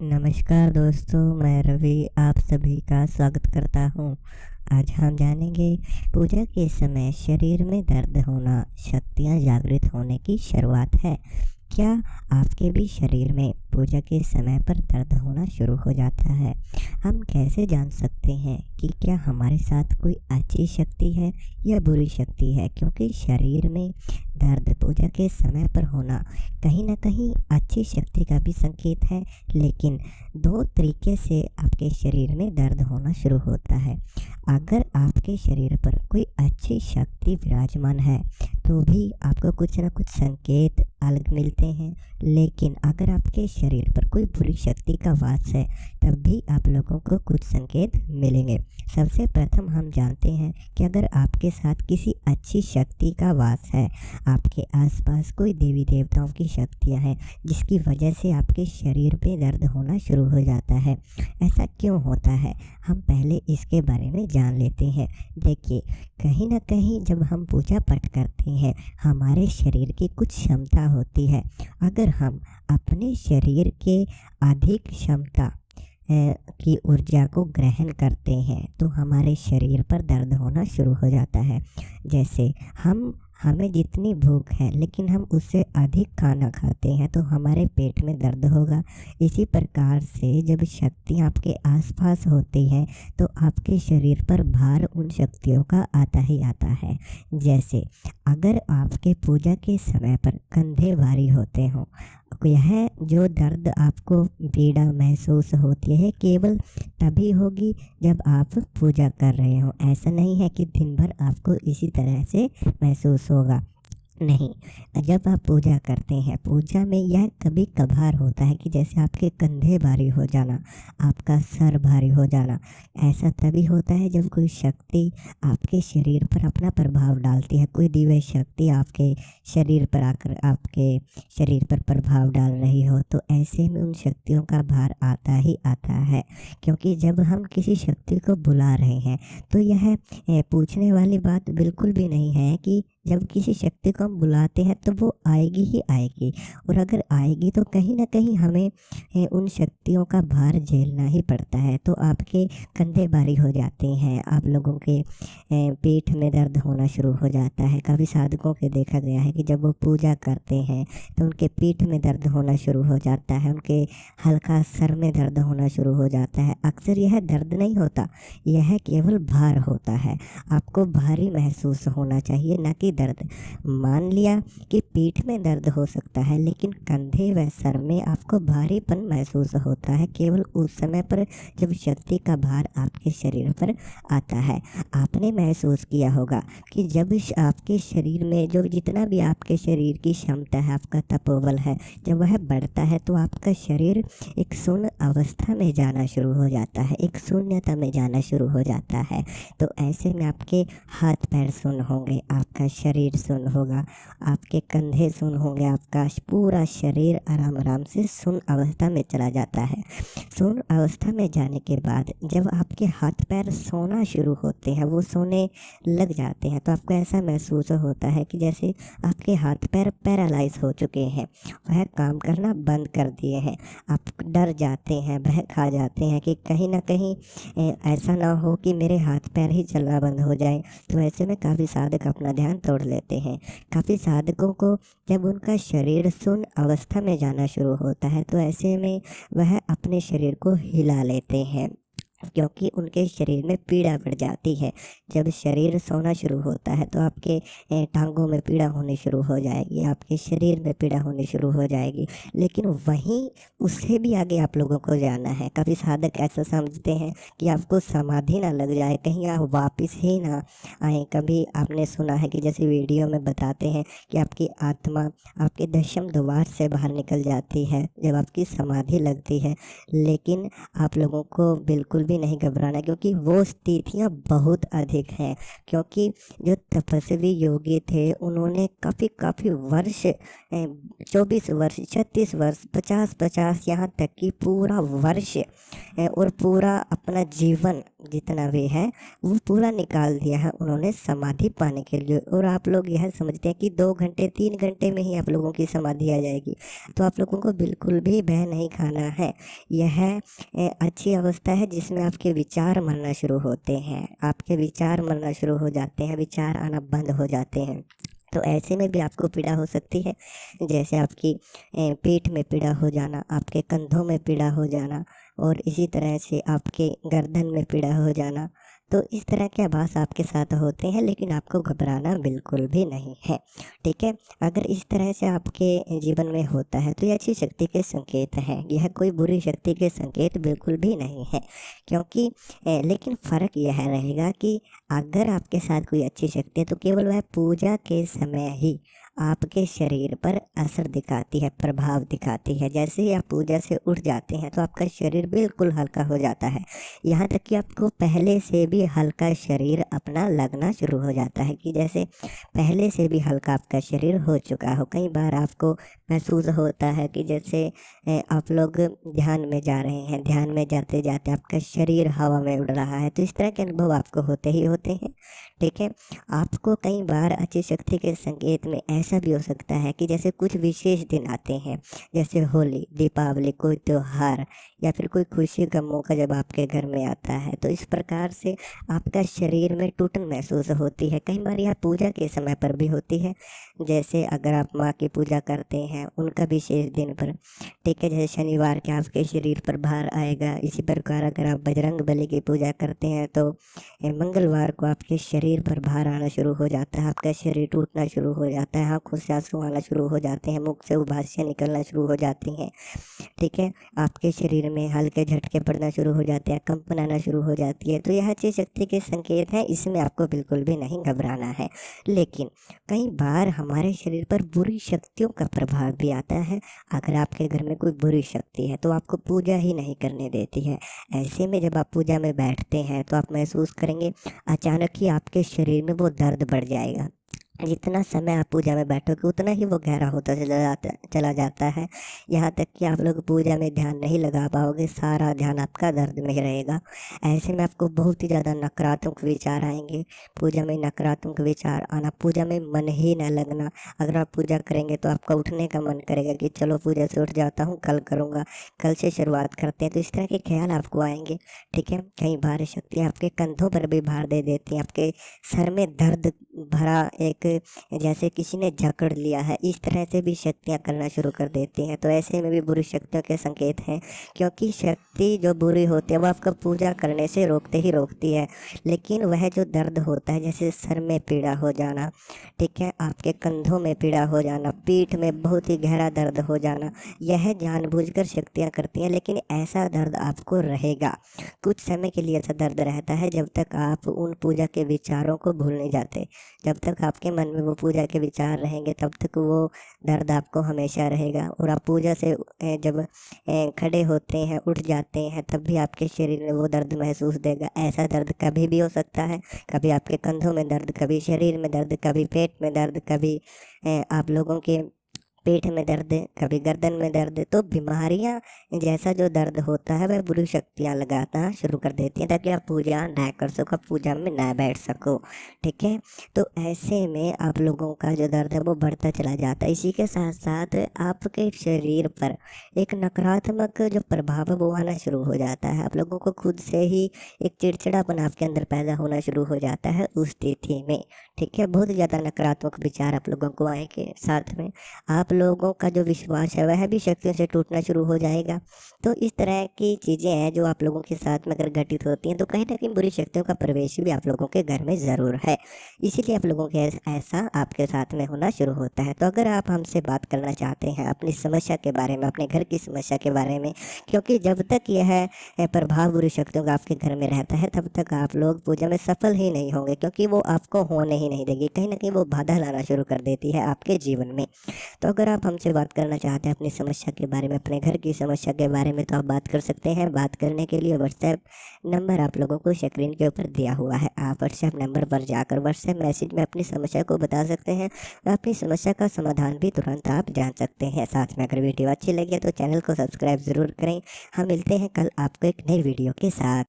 नमस्कार दोस्तों, मैं रवि आप सभी का स्वागत करता हूँ। आज हम जानेंगे पूजा के समय शरीर में दर्द होना शक्तियाँ जागृत होने की शुरुआत है। क्या आपके भी शरीर में पूजा के समय पर दर्द होना शुरू हो जाता है? हम कैसे जान सकते हैं कि क्या हमारे साथ कोई अच्छी शक्ति है या बुरी शक्ति है? क्योंकि शरीर में दर्द पूजा के समय पर होना कहीं ना कहीं अच्छी शक्ति का भी संकेत है, लेकिन दो तरीके से आपके शरीर में दर्द होना शुरू होता है। अगर आपके शरीर पर कोई अच्छी शक्ति विराजमान है तो भी आपको कुछ ना कुछ संकेत अलग मिलते हैं, लेकिन अगर आपके शरीर पर कोई बुरी शक्ति का वास है तब भी आप लोगों को कुछ संकेत मिलेंगे। सबसे प्रथम हम जानते हैं कि अगर आपके साथ किसी अच्छी शक्ति का वास है, आपके आसपास कोई देवी देवताओं की शक्तियां हैं जिसकी वजह से आपके शरीर पे दर्द होना शुरू हो जाता है। ऐसा क्यों होता है, हम पहले इसके बारे में जान लेते हैं। देखिए, कहीं ना कहीं जब हम पूजा पाठ करते हैं हमारे शरीर की कुछ क्षमता होती है। अगर हम अपने शरीर के अधिक क्षमता की ऊर्जा को ग्रहण करते हैं तो हमारे शरीर पर दर्द होना शुरू हो जाता है। जैसे हमें जितनी भूख है लेकिन हम उससे अधिक खाना खाते हैं तो हमारे पेट में दर्द होगा। इसी प्रकार से जब शक्ति आपके आसपास होती है तो आपके शरीर पर भार उन शक्तियों का आता ही आता है। जैसे अगर आपके पूजा के समय पर कंधे भारी होते हों, यह जो दर्द आपको पीड़ा महसूस होती है केवल तभी होगी जब आप पूजा कर रहे हो। ऐसा नहीं है कि दिन भर आपको इसी तरह से महसूस होगा, नहीं। जब आप पूजा करते हैं, पूजा में यह कभी कभार होता है कि जैसे आपके कंधे भारी हो जाना, आपका सर भारी हो जाना, ऐसा तभी होता है जब कोई शक्ति आपके शरीर पर अपना प्रभाव डालती है। कोई दिव्य शक्ति आपके शरीर पर आकर आपके शरीर पर प्रभाव डाल रही हो तो ऐसे में उन शक्तियों का भार आता ही आता है। क्योंकि जब हम किसी शक्ति को बुला रहे हैं तो यह पूछने वाली बात बिल्कुल भी नहीं है कि जब किसी शक्ति को हम बुलाते हैं तो वो आएगी ही आएगी, और अगर आएगी तो कहीं ना कहीं हमें उन शक्तियों का भार झेलना ही पड़ता है। तो आपके कंधे भारी हो जाते हैं, आप लोगों के पेट में दर्द होना शुरू हो जाता है। काफ़ी साधकों के देखा गया है कि जब वो पूजा करते हैं तो उनके पीठ में दर्द होना शुरू हो जाता है, उनके हल्का सर में दर्द होना शुरू हो जाता है। अक्सर यह दर्द नहीं होता, यह केवल भार होता है। आपको भारी महसूस होना चाहिए, ना कि दर्द। मान लिया कि पीठ में दर्द हो सकता है लेकिन कंधे व सर में आपको भारीपन महसूस होता है केवल उस समय पर जब शक्ति का भार आपके शरीर पर आता है। आपने महसूस किया होगा कि जब आपके शरीर में जो जितना भी आपके शरीर की क्षमता है, आपका तपोबल है, जब वह बढ़ता है तो आपका शरीर एक शून्य अवस्था में जाना शुरू हो जाता है, एक शून्यता में जाना शुरू हो जाता है। तो ऐसे में आपके हाथ पैर सुन्न होंगे, आपका शरीर सुन्न होगा, आपके कंधे सुन्न होंगे, आपका पूरा शरीर आराम आराम से सुन्न अवस्था में चला जाता है। सुन्न अवस्था में जाने के बाद जब आपके हाथ पैर सोना शुरू होते हैं, वो सोने लग जाते हैं, तो आपको ऐसा महसूस होता है कि जैसे आपके हाथ पैर पैरालाइज हो चुके हैं, वह काम करना बंद कर दिए हैं। आप डर जाते हैं, भय खा जाते हैं कि कहीं ना कहीं ऐसा ना हो कि मेरे हाथ पैर ही चलना बंद हो जाए। तो ऐसे में काफ़ी साधक अपना ध्यान तोड़ लेते हैं। काफ़ी साधकों को जब उनका शरीर शून्य अवस्था में जाना शुरू होता है तो ऐसे में वह अपने शरीर को हिला लेते हैं, क्योंकि उनके शरीर में पीड़ा बढ़ जाती है। जब शरीर सोना शुरू होता है तो आपके टांगों में पीड़ा होनी शुरू हो जाएगी, आपके शरीर में पीड़ा होनी शुरू हो जाएगी। लेकिन वहीं उससे भी आगे आप लोगों को जाना है। कभी साधक ऐसा समझते हैं कि आपको समाधि ना लग जाए, कहीं आप वापस ही ना आए। कभी आपने सुना है कि जैसे वीडियो में बताते हैं कि आपकी आत्मा आपके दशम द्वार से बाहर निकल जाती है जब आपकी समाधि लगती है, लेकिन आप लोगों को बिल्कुल भी नहीं घबराना, क्योंकि वो स्थितियाँ बहुत अधिक हैं। क्योंकि जो तपस्वी योगी थे उन्होंने काफ़ी वर्ष 24 वर्ष, 36 वर्ष, 50-50, यहाँ तक कि पूरा वर्ष और पूरा अपना जीवन जितना भी है वो पूरा निकाल दिया है उन्होंने समाधि पाने के लिए। और आप लोग यह समझते हैं कि 2 घंटे 3 घंटे में ही आप लोगों की समाधि आ जाएगी, तो आप लोगों को बिल्कुल भी भय नहीं खाना है। यह अच्छी अवस्था है जिसमें आपके विचार मरना शुरू होते हैं, आपके विचार मरना शुरू हो जाते हैं, विचार आना बंद हो जाते हैं। तो ऐसे में भी आपको पीड़ा हो सकती है, जैसे आपकी पेट में पीड़ा हो जाना, आपके कंधों में पीड़ा हो जाना, और इसी तरह से आपके गर्दन में पीड़ा हो जाना। तो इस तरह के आभास आपके साथ होते हैं, लेकिन आपको घबराना बिल्कुल भी नहीं है, ठीक है। अगर इस तरह से आपके जीवन में होता है तो ये अच्छी शक्ति के संकेत हैं, यह कोई बुरी शक्ति के संकेत बिल्कुल भी नहीं है। क्योंकि लेकिन फ़र्क यह रहेगा कि अगर आपके साथ कोई अच्छी शक्ति है तो केवल वह पूजा के समय ही आपके शरीर पर असर दिखाती है, प्रभाव दिखाती है। जैसे ही आप पूजा से उठ जाते हैं तो आपका शरीर बिल्कुल हल्का हो जाता है, यहाँ तक कि आपको पहले से भी हल्का शरीर अपना लगना शुरू हो जाता है, कि जैसे पहले से भी हल्का आपका शरीर हो चुका हो। कई बार आपको महसूस होता है कि जैसे आप लोग ध्यान में जा रहे हैं, ध्यान में जाते जाते आपका शरीर हवा में उड़ रहा है, तो इस तरह के अनुभव आपको होते ही होते हैं, ठीक है। आपको कई बार अच्छी शक्ति के संकेत में ऐसा भी हो सकता है कि जैसे कुछ विशेष दिन आते हैं, जैसे होली, दीपावली, कोई त्यौहार या फिर कोई खुशी का मौका जब आपके घर में आता है, तो इस प्रकार से आपका शरीर में टूटन महसूस होती है। कई बार यह पूजा के समय पर भी होती है, जैसे अगर आप माँ की पूजा करते हैं उनका विशेष दिन पर, ठीक है, जैसे शनिवार के आपके शरीर पर भार आएगा। इसी प्रकार अगर आप बजरंग बली की पूजा करते हैं तो मंगलवार को आपके शरीर पर भार आना शुरू हो जाता है, आपका शरीर टूटना शुरू हो जाता है, आँखों से आंसू आना शुरू हो जाते हैं, मुख से उबासियाँ निकलना शुरू हो जाती हैं, ठीक है। आपके शरीर में हल्के झटके पड़ना शुरू हो जाते हैं, कंपन आना शुरू हो जाती है। तो यह अच्छी शक्ति के संकेत हैं, इसमें आपको बिल्कुल भी नहीं घबराना है। लेकिन कई बार हमारे शरीर पर बुरी शक्तियों का प्रभाव भी आता है। अगर आपके घर में कोई बुरी शक्ति है तो आपको पूजा ही नहीं करने देती है। ऐसे में जब आप पूजा में बैठते हैं तो आप महसूस करेंगे अचानक ही आपके शरीर में वो दर्द बढ़ जाएगा। जितना समय आप पूजा में बैठोगे उतना ही वो गहरा होता चला जाता है, यहाँ तक कि आप लोग पूजा में ध्यान नहीं लगा पाओगे, सारा ध्यान आपका दर्द में ही रहेगा। ऐसे में आपको बहुत ही ज़्यादा नकारात्मक विचार आएंगे, पूजा में नकारात्मक विचार आना, पूजा में मन ही न लगना। अगर आप पूजा करेंगे तो आपका उठने का मन करेगा कि चलो पूजा से उठ जाता हूँ, कल करूँगा, कल से शुरुआत करते हैं। तो इस तरह के ख्याल आपको आएंगे, ठीक है। कई बार शक्तियाँ आपके कंधों पर भी भार दे देती हैं, आपके सर में दर्द भरा एक जैसे किसी ने जकड़ लिया है, इस तरह से भी शक्तियाँ करना शुरू कर देती हैं। तो ऐसे में भी बुरी शक्तियों के संकेत हैं, क्योंकि शक्ति जो बुरी होती है वो आपका पूजा करने से रोकते ही रोकती है। लेकिन वह जो दर्द होता है, जैसे सर में पीड़ा हो जाना, ठीक है, आपके कंधों में पीड़ा हो जाना, पीठ में बहुत ही गहरा दर्द हो जाना, यह जानबूझकर शक्तियाँ करती हैं। लेकिन ऐसा दर्द आपको रहेगा, कुछ समय के लिए ऐसा दर्द रहता है, जब तक आप उन पूजा के विचारों को भूल नहीं जाते। जब तक आपके मन में वो पूजा के विचार रहेंगे तब तक वो दर्द आपको हमेशा रहेगा। और आप पूजा से जब खड़े होते हैं, उठ जाते हैं, तब भी आपके शरीर में वो दर्द महसूस देगा। ऐसा दर्द कभी भी हो सकता है, कभी आपके कंधों में दर्द, कभी शरीर में दर्द, कभी पेट में दर्द, कभी आप लोगों के पेट में दर्द, कभी गर्दन में दर्द। तो बीमारियां जैसा जो दर्द होता है वह बुरी शक्तियां लगाना शुरू कर देती हैं, ताकि आप पूजा ना कर सको, पूजा में ना बैठ सको, ठीक है। तो ऐसे में आप लोगों का जो दर्द है वो बढ़ता चला जाता है। इसी के साथ साथ आपके शरीर पर एक नकारात्मक जो प्रभाव है वो आना शुरू हो जाता है। आप लोगों को खुद से ही एक चिड़चिड़ापन आपके अंदर पैदा होना शुरू हो जाता है उस स्थिति में, ठीक है। बहुत ज़्यादा नकारात्मक विचार आप लोगों को आएंगे, साथ में आप लोगों का जो विश्वास है वह भी शक्तियों से टूटना शुरू हो जाएगा। तो इस तरह की चीज़ें हैं जो आप लोगों के साथ में अगर घटित होती हैं तो कहीं ना कहीं बुरी शक्तियों का प्रवेश भी आप लोगों के घर में ज़रूर है, इसीलिए आप लोगों के ऐसा आपके साथ में होना शुरू होता है। तो अगर आप हमसे बात करना चाहते हैं अपनी समस्या के बारे में, अपने घर की समस्या के बारे में, क्योंकि जब तक यह प्रभाव बुरी शक्तियों का आपके घर में रहता है तब तक आप लोग पूजा में सफल ही नहीं होंगे, क्योंकि वो आपको होने ही नहीं देगी, कहीं ना कहीं वो बाधा लाना शुरू कर देती है आपके जीवन में। तो अगर आप हमसे बात करना चाहते हैं अपनी समस्या के बारे में, अपने घर की समस्या के बारे में, तो आप बात कर सकते हैं। बात करने के लिए व्हाट्सएप नंबर आप लोगों को स्क्रीन के ऊपर दिया हुआ है। आप व्हाट्सएप नंबर पर जाकर व्हाट्सएप मैसेज में अपनी समस्या को बता सकते हैं। अपनी समस्या का समाधान भी तुरंत आप जान सकते हैं। साथ में अगर वीडियो अच्छी लगी है तो चैनल को सब्सक्राइब ज़रूर करें। हम मिलते हैं कल आपको एक नई वीडियो के साथ।